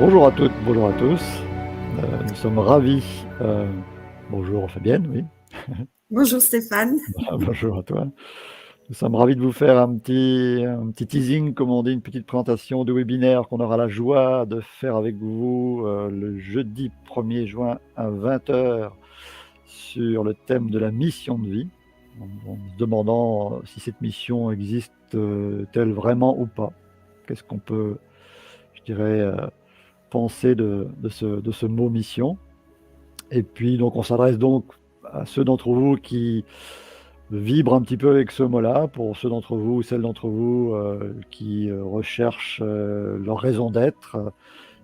Bonjour à toutes, bonjour à tous. Nous sommes ravis. Bonjour Fabienne, oui. Bonjour Stéphane. Bonjour à toi. Nous sommes ravis de vous faire un petit teasing, comme on dit, une petite présentation du webinaire qu'on aura la joie de faire avec vous le jeudi 1er juin à 20h sur le thème de la mission de vie, en se demandant si cette mission existe-t-elle vraiment ou pas. Qu'est-ce qu'on peut, je dirais, penser de ce mot mission. Et puis, donc, on s'adresse donc à ceux d'entre vous qui vibrent un petit peu avec ce mot-là, pour ceux d'entre vous ou celles d'entre vous qui recherchent leur raison d'être,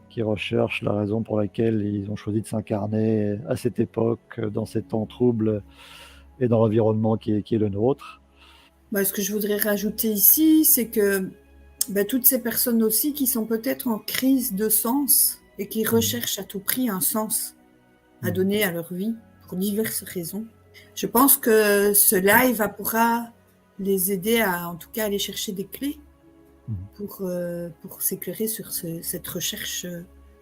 qui recherchent la raison pour laquelle ils ont choisi de s'incarner à cette époque, dans ces temps troubles et dans l'environnement qui est le nôtre. Ce que je voudrais rajouter ici, c'est que toutes ces personnes aussi qui sont peut-être en crise de sens et qui recherchent à tout prix un sens à donner à leur vie pour diverses raisons. Je pense que ce live pourra les aider à, en tout cas, aller chercher des clés pour s'éclairer sur cette recherche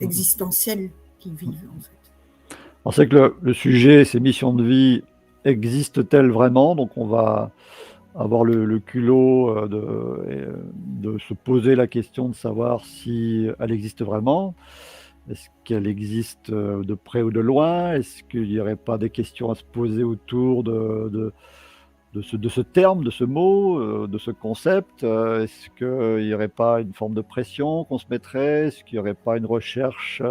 existentielle qu'ils vivent, en fait. On sait que le sujet, ces missions de vie, existent-elles vraiment? Donc on va avoir le culot de se poser la question de savoir si elle existe vraiment. Est-ce qu'elle existe de près ou de loin? Est-ce qu'il n'y aurait pas des questions à se poser autour de ce terme, de ce mot, de ce concept? Est-ce qu'il n'y aurait pas une forme de pression qu'on se mettrait? Est-ce qu'il n'y aurait pas une recherche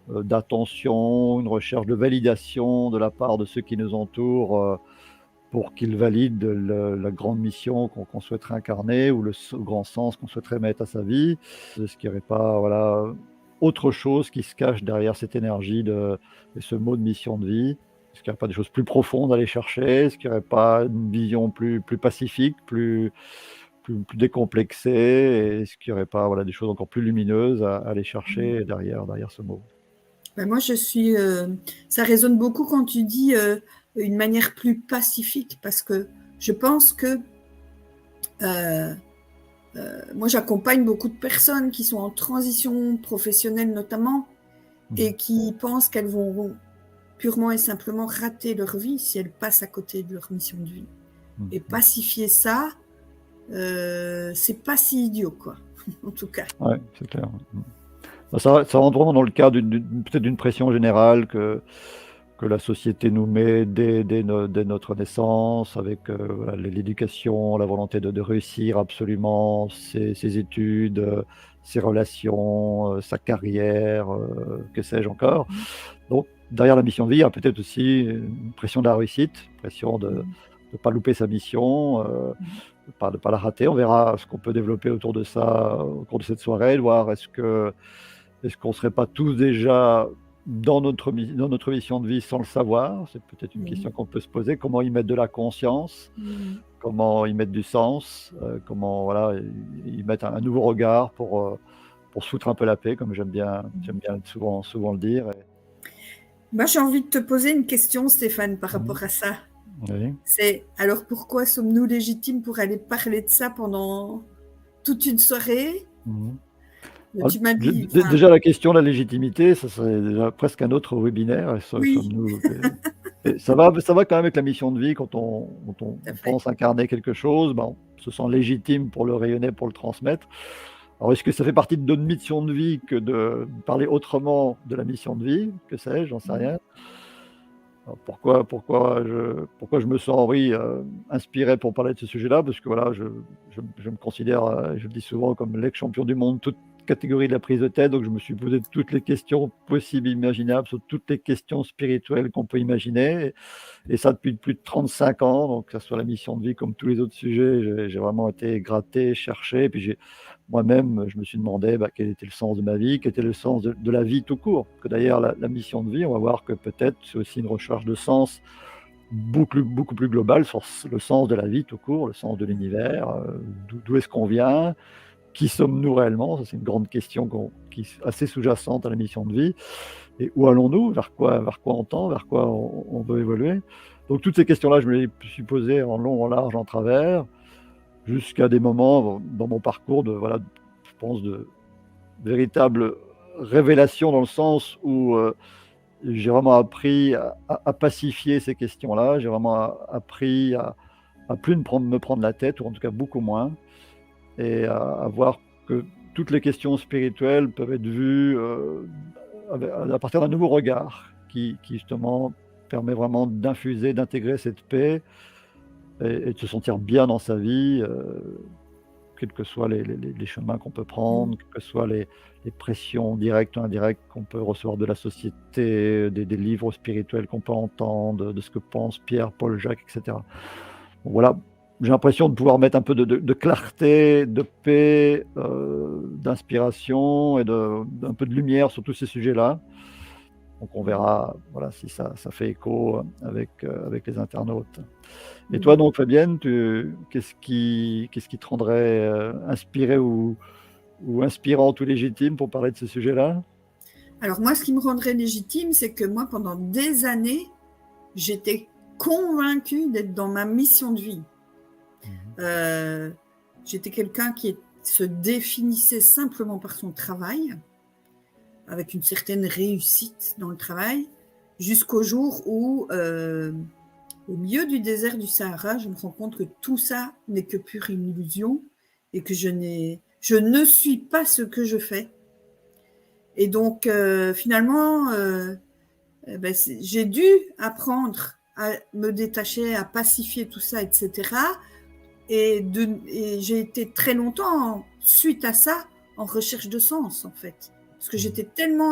d'attention, une recherche de validation de la part de ceux qui nous entourent pour qu'ils valident la grande mission qu'on souhaiterait incarner ou le grand sens qu'on souhaiterait mettre à sa vie? Est-ce qu'il n'y aurait pas autre chose qui se cache derrière cette énergie et ce mot de mission de vie? Est-ce qu'il n'y aurait pas des choses plus profondes à aller chercher? Est-ce qu'il n'y aurait pas une vision plus pacifique, plus décomplexée? Est-ce qu'il n'y aurait pas des choses encore plus lumineuses à aller chercher derrière ce mot? Moi, ça résonne beaucoup quand tu dis une manière plus pacifique, parce que je pense que moi, j'accompagne beaucoup de personnes qui sont en transition professionnelle notamment et qui pensent qu'elles vont purement et simplement rater leur vie si elles passent à côté de leur mission de vie. Et pacifier ça, c'est pas si idiot, quoi, en tout cas. Ouais, c'est clair. Ça rentre vraiment dans le cadre peut-être d'une pression générale que la société nous met dès notre naissance, avec l'éducation, la volonté de réussir absolument ses études, ses relations, sa carrière, que sais-je encore. Donc, derrière la mission de vie, il y a peut-être aussi une pression de la réussite, une pression de ne pas louper sa mission, de pas la rater. On verra ce qu'on peut développer autour de ça au cours de cette soirée, de voir est-ce qu'on ne serait pas tous déjà dans notre mission de vie sans le savoir? C'est peut-être une question qu'on peut se poser. Comment y mettre de la conscience? Comment y mettre du sens? Comment y mettre un nouveau regard pour se foutre un peu la paix, comme j'aime bien souvent le dire. Moi, j'ai envie de te poser une question, Stéphane, par rapport à ça. Oui. C'est alors pourquoi sommes-nous légitimes pour aller parler de ça pendant toute une soirée? Tu m'as dit, Déjà, la question de la légitimité, ça serait déjà presque un autre webinaire. Oui. Ça va quand même avec la mission de vie. Quand on pense incarner quelque chose, on se sent légitime pour le rayonner, pour le transmettre. Alors, est-ce que ça fait partie de notre mission de vie que de parler autrement de la mission de vie? Que sais-je, j'en sais rien. Alors, pourquoi je me sens, inspiré pour parler de ce sujet-là? Parce que je me considère, je le dis souvent, comme l'ex-champion du monde, toute catégorie de la prise de tête. Donc, je me suis posé toutes les questions possibles, imaginables, sur toutes les questions spirituelles qu'on peut imaginer. Et ça depuis plus de 35 ans. Donc, que ce soit la mission de vie comme tous les autres sujets, j'ai vraiment été gratté, cherché. Et puis, moi-même, je me suis demandé quel était le sens de ma vie, quel était le sens de la vie tout court. Que d'ailleurs, la mission de vie, on va voir que peut-être c'est aussi une recherche de sens beaucoup plus globale sur le sens de la vie tout court, le sens de l'univers, d'où est-ce qu'on vient, qui sommes-nous réellement? Ça, c'est une grande question qui est assez sous-jacente à la mission de vie. Et où allons-nous? Vers quoi on tend? Vers quoi on veut évoluer? Donc toutes ces questions-là, je me les suis posées en long, en large, en travers, jusqu'à des moments dans mon parcours je pense, de véritable révélation dans le sens où j'ai vraiment appris à pacifier ces questions-là. J'ai vraiment appris à plus me prendre la tête, ou en tout cas beaucoup moins, et à voir que toutes les questions spirituelles peuvent être vues à partir d'un nouveau regard qui justement permet vraiment d'infuser, d'intégrer cette paix et de se sentir bien dans sa vie, quels que soient les chemins qu'on peut prendre, quelles que soient les pressions directes ou indirectes qu'on peut recevoir de la société, des livres spirituels qu'on peut entendre, de ce que pensent Pierre, Paul, Jacques, etc. Bon, voilà, j'ai l'impression de pouvoir mettre un peu de clarté, de paix, d'inspiration et d'un peu de lumière sur tous ces sujets-là. Donc on verra voilà, si ça fait écho avec les internautes. Et toi donc Fabienne, qu'est-ce qui te rendrait inspiré ou inspirante ou légitime pour parler de ce sujet-là? Alors moi, ce qui me rendrait légitime, c'est que moi, pendant des années, j'étais convaincue d'être dans ma mission de vie. J'étais quelqu'un qui se définissait simplement par son travail, avec une certaine réussite dans le travail, jusqu'au jour où, au milieu du désert du Sahara, je me rends compte que tout ça n'est que pure illusion et que je ne suis pas ce que je fais. Et donc, finalement, j'ai dû apprendre à me détacher, à pacifier tout ça, etc. Et j'ai été très longtemps, suite à ça, en recherche de sens, en fait. Parce que j'étais tellement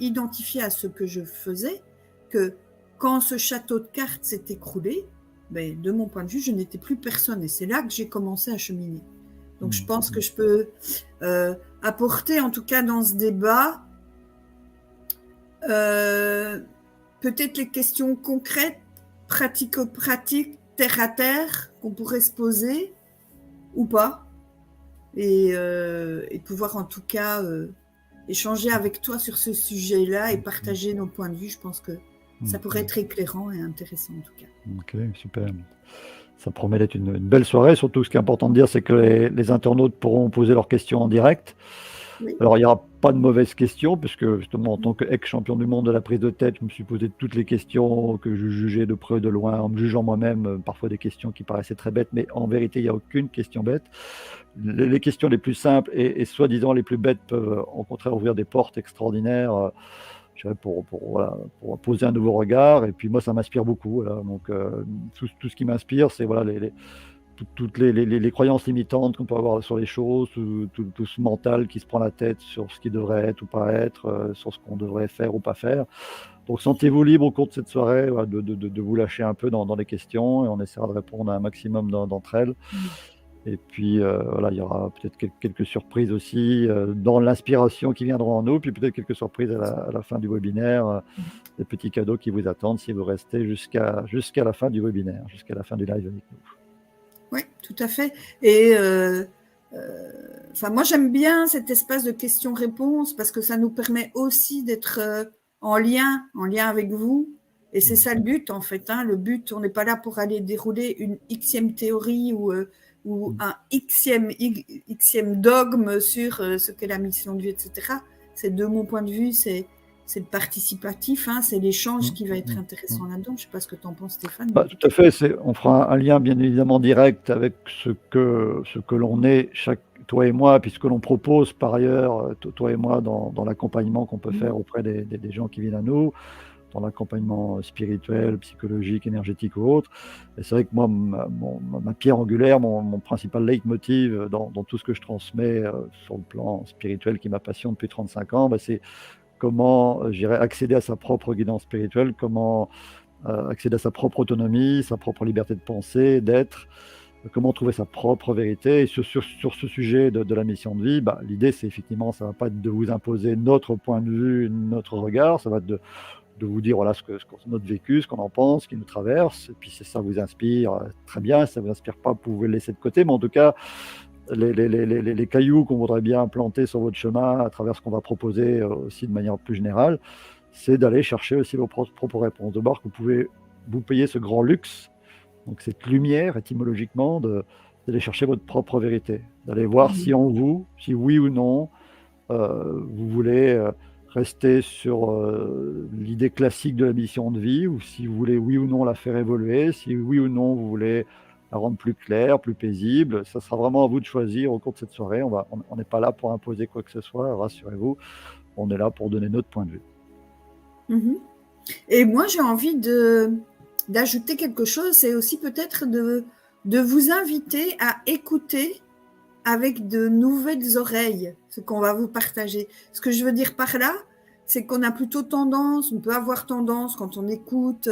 identifiée à ce que je faisais que quand ce château de cartes s'est écroulé, de mon point de vue, je n'étais plus personne. Et c'est là que j'ai commencé à cheminer. Donc, je pense que je peux apporter, en tout cas dans ce débat, peut-être les questions concrètes, pratico-pratiques, terre à terre, qu'on pourrait se poser ou pas. Et pouvoir en tout cas échanger avec toi sur ce sujet-là et partager nos points de vue. Je pense que ça pourrait être éclairant et intéressant en tout cas. Ok, super. Ça promet d'être une belle soirée. Surtout, ce qui est important de dire, c'est que les internautes pourront poser leurs questions en direct. Oui. Alors, il n'y aura pas de mauvaises questions, puisque justement, en tant qu'ex-champion du monde de la prise de tête, je me suis posé toutes les questions que je jugeais de près ou de loin, en me jugeant moi-même, parfois des questions qui paraissaient très bêtes, mais en vérité, il n'y a aucune question bête. Les questions les plus simples et soi-disant les plus bêtes peuvent au contraire ouvrir des portes extraordinaires. Pour poser un nouveau regard, et puis moi ça m'inspire beaucoup, voilà. Donc tout ce qui m'inspire, c'est voilà, toutes les croyances limitantes qu'on peut avoir sur les choses, tout ce mental qui se prend la tête sur ce qui devrait être ou pas être, sur ce qu'on devrait faire ou pas faire. Donc sentez-vous libre au cours de cette soirée, voilà, de vous lâcher un peu dans les questions, et on essaiera de répondre à un maximum d'entre elles. Et puis voilà, il y aura peut-être quelques surprises aussi dans l'inspiration qui viendront en nous, puis peut-être quelques surprises à la fin du webinaire, des petits cadeaux qui vous attendent si vous restez jusqu'à la fin du webinaire, jusqu'à la fin du live avec nous. Oui, tout à fait. Et moi j'aime bien cet espace de questions-réponses parce que ça nous permet aussi d'être en lien avec vous. Et c'est ça le but en fait. Le but, on n'est pas là pour aller dérouler une xème théorie ou un xème dogme sur ce qu'est la mission de vie, etc. C'est de mon point de vue, c'est le participatif, c'est l'échange qui va être intéressant là-dedans. Je ne sais pas ce que tu en penses, Stéphane. Tout à fait, on fera un lien bien évidemment direct avec ce que l'on est, toi et moi, puis ce que l'on propose par ailleurs, toi et moi, dans l'accompagnement qu'on peut faire auprès des gens qui viennent à nous, dans l'accompagnement spirituel, psychologique, énergétique ou autre. Et c'est vrai que moi, ma pierre angulaire, mon principal leitmotiv dans tout ce que je transmets sur le plan spirituel qui m'a passionné depuis 35 ans, c'est comment accéder à sa propre guidance spirituelle, comment accéder à sa propre autonomie, sa propre liberté de penser, d'être, comment trouver sa propre vérité. Et sur ce sujet de la mission de vie, l'idée c'est effectivement, ça ne va pas être de vous imposer notre point de vue, notre regard, ça va être de vous dire voilà notre vécu, ce qu'on en pense, ce qui nous traverse, et puis si ça vous inspire, très bien, si ça ne vous inspire pas, vous pouvez le laisser de côté, mais en tout cas, les cailloux qu'on voudrait bien planter sur votre chemin à travers ce qu'on va proposer aussi de manière plus générale, c'est d'aller chercher aussi vos propres réponses. De voir que vous pouvez vous payer ce grand luxe, donc cette lumière étymologiquement, d'aller chercher votre propre vérité, d'aller voir si en vous, si oui ou non, vous voulez rester sur l'idée classique de la mission de vie, ou si vous voulez oui ou non la faire évoluer, si oui ou non vous voulez la rendre plus claire, plus paisible. Ça sera vraiment à vous de choisir au cours de cette soirée. On n'est pas là pour imposer quoi que ce soit, rassurez-vous. On est là pour donner notre point de vue. Mhm. Et moi, j'ai envie d'ajouter quelque chose, c'est aussi peut-être de vous inviter à écouter avec de nouvelles oreilles ce qu'on va vous partager. Ce que je veux dire par là, c'est qu'on a plutôt tendance, on peut avoir tendance quand on écoute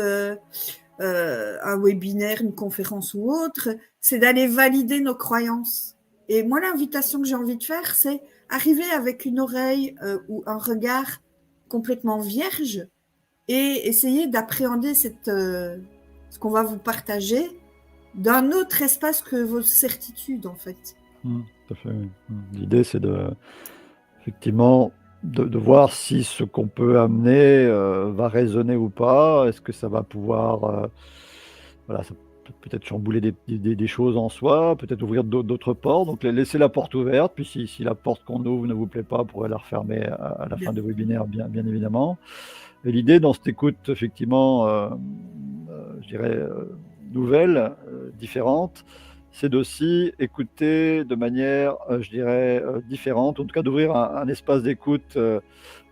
un webinaire, une conférence ou autre, c'est d'aller valider nos croyances. Et moi, l'invitation que j'ai envie de faire, c'est arriver avec une oreille ou un regard complètement vierge et essayer d'appréhender ce qu'on va vous partager d'un autre espace que vos certitudes, en fait. Tout à fait, oui. L'idée, c'est effectivement de voir si ce qu'on peut amener va résonner ou pas. Est-ce que ça va pouvoir voilà, ça peut peut-être chambouler des choses en soi, peut-être ouvrir d'autres portes. Donc laissez la porte ouverte, puis si la porte qu'on ouvre ne vous plaît pas, vous pourrez la refermer à la fin du webinaire, bien évidemment. Et l'idée dans cette écoute, effectivement, je dirais, nouvelle, différente, c'est d'aussi écouter de manière, je dirais, différente, en tout cas d'ouvrir un espace d'écoute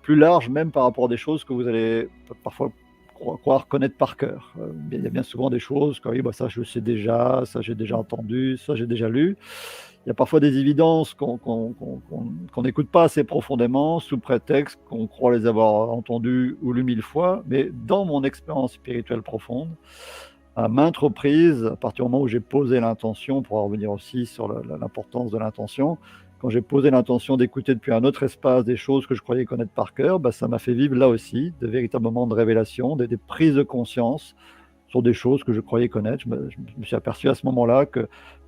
plus large, même par rapport à des choses que vous allez parfois croire connaître par cœur. Il y a bien souvent des choses que oui, bah, ça je sais déjà, ça j'ai déjà entendu, ça j'ai déjà lu. Il y a parfois des évidences qu'on n'écoute pas assez profondément sous prétexte qu'on croit les avoir entendues ou lues 1000 fois, mais dans mon expérience spirituelle profonde, à maintes reprises, à partir du moment où j'ai posé l'intention, pour en revenir aussi sur l'importance de l'intention, quand j'ai posé l'intention d'écouter depuis un autre espace des choses que je croyais connaître par cœur, bah, ça m'a fait vivre là aussi de véritables moments de révélation, des prises de conscience sur des choses que je croyais connaître. Je me suis aperçu à ce moment-là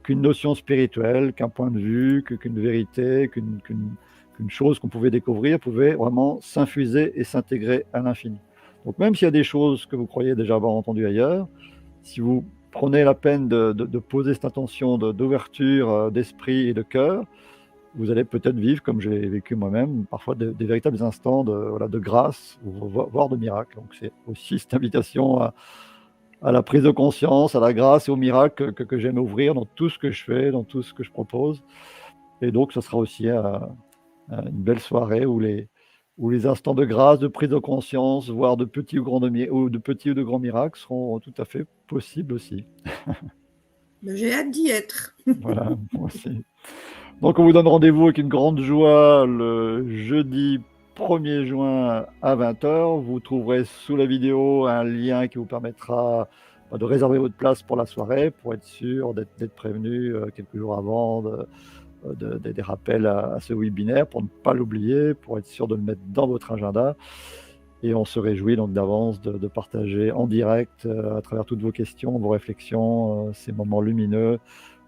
qu'une notion spirituelle, qu'un point de vue, qu'une vérité, qu'une chose qu'on pouvait découvrir pouvait vraiment s'infuser et s'intégrer à l'infini. Donc même s'il y a des choses que vous croyez déjà avoir entendues ailleurs, si vous prenez la peine de poser cette intention d'ouverture d'esprit et de cœur, vous allez peut-être vivre, comme j'ai vécu moi-même, parfois des véritables instants de grâce, voire de miracle. Donc c'est aussi cette invitation à la prise de conscience, à la grâce et au miracle que j'aime ouvrir dans tout ce que je fais, dans tout ce que je propose. Et donc ce sera aussi une belle soirée où les instants de grâce, de prise de conscience, voire de petits ou de grands miracles seront tout à fait possibles aussi. J'ai hâte d'y être. Voilà, moi aussi. Donc on vous donne rendez-vous avec une grande joie le jeudi 1er juin à 20h. Vous trouverez sous la vidéo un lien qui vous permettra de réserver votre place pour la soirée, pour être sûr d'être prévenu quelques jours avant des rappels à ce webinaire, pour ne pas l'oublier, pour être sûr de le mettre dans votre agenda. Et on se réjouit donc d'avance de partager en direct, à travers toutes vos questions, vos réflexions, ces moments lumineux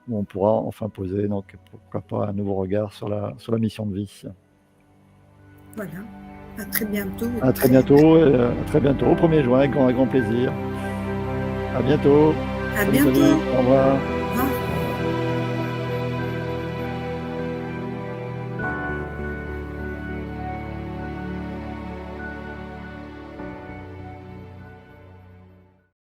où on pourra enfin poser, donc pourquoi pas, un nouveau regard sur la mission de vie. Voilà, à très bientôt. À très bientôt, à très bientôt, au 1er juin, avec grand plaisir. À bientôt. À bientôt. Salut, au revoir.